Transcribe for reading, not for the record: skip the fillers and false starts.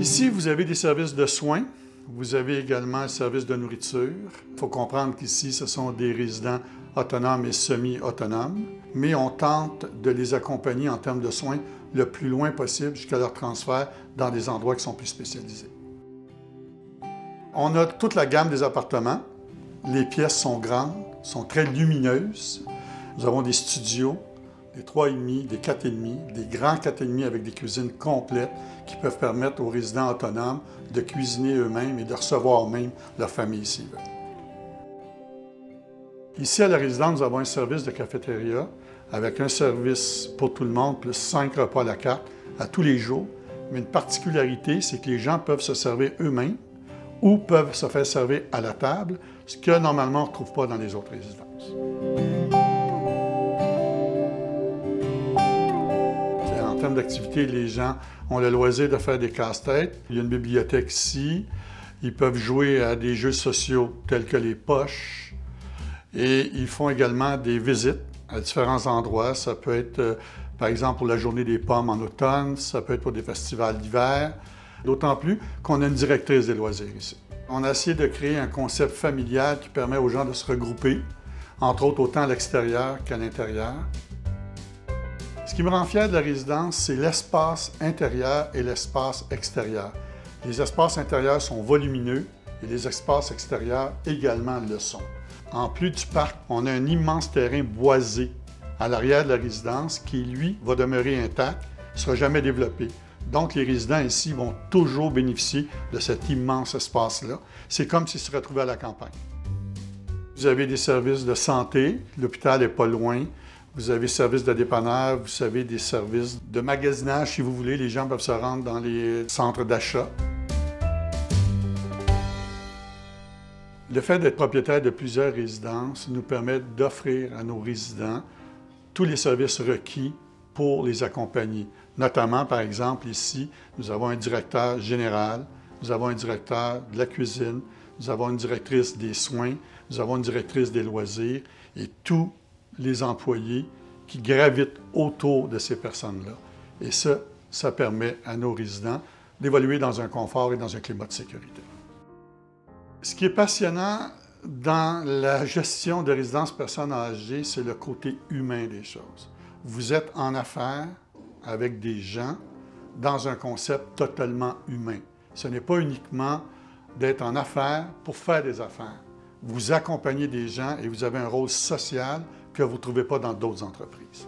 Ici, vous avez des services de soins. Vous avez également un service de nourriture. Il faut comprendre qu'ici, ce sont des résidents autonomes et semi-autonomes, mais on tente de les accompagner en termes de soins le plus loin possible jusqu'à leur transfert dans des endroits qui sont plus spécialisés. On a toute la gamme des appartements. Les pièces sont grandes, sont très lumineuses. Nous avons des studios, des 3,5, des 4,5, des grands 4,5 avec des cuisines complètes qui peuvent permettre aux résidents autonomes de cuisiner eux-mêmes et de recevoir eux-mêmes leur famille s'ils veulent. Ici, à la résidence, nous avons un service de cafétéria avec un service pour tout le monde, plus 5 repas à la carte à tous les jours. Mais une particularité, c'est que les gens peuvent se servir eux-mêmes ou peuvent se faire servir à la table, ce que normalement on ne retrouve pas dans les autres résidences. En termes d'activité, les gens ont le loisir de faire des casse-têtes. Il y a une bibliothèque ici. Ils peuvent jouer à des jeux sociaux tels que les poches. Et ils font également des visites à différents endroits. Ça peut être, par exemple, pour la journée des pommes en automne. Ça peut être pour des festivals d'hiver. D'autant plus qu'on a une directrice des loisirs ici. On a essayé de créer un concept familial qui permet aux gens de se regrouper, entre autres autant à l'extérieur qu'à l'intérieur. Ce qui me rend fier de la résidence, c'est l'espace intérieur et l'espace extérieur. Les espaces intérieurs sont volumineux et les espaces extérieurs également le sont. En plus du parc, on a un immense terrain boisé à l'arrière de la résidence qui, lui, va demeurer intact, ne sera jamais développé. Donc, les résidents ici vont toujours bénéficier de cet immense espace-là. C'est comme s'ils se retrouvaient à la campagne. Vous avez des services de santé, l'hôpital n'est pas loin. Vous avez services de dépanneur, vous avez des services de magasinage, si vous voulez. Les gens peuvent se rendre dans les centres d'achat. Le fait d'être propriétaire de plusieurs résidences nous permet d'offrir à nos résidents tous les services requis pour les accompagner. Notamment, par exemple, ici, nous avons un directeur général, nous avons un directeur de la cuisine, nous avons une directrice des soins, nous avons une directrice des loisirs et tous les employés qui gravitent autour de ces personnes-là. Et ça permet à nos résidents d'évoluer dans un confort et dans un climat de sécurité. Ce qui est passionnant dans la gestion de résidences personnes âgées, c'est le côté humain des choses. Vous êtes en affaires avec des gens dans un concept totalement humain. Ce n'est pas uniquement d'être en affaires pour faire des affaires. Vous accompagnez des gens et vous avez un rôle social que vous ne trouvez pas dans d'autres entreprises.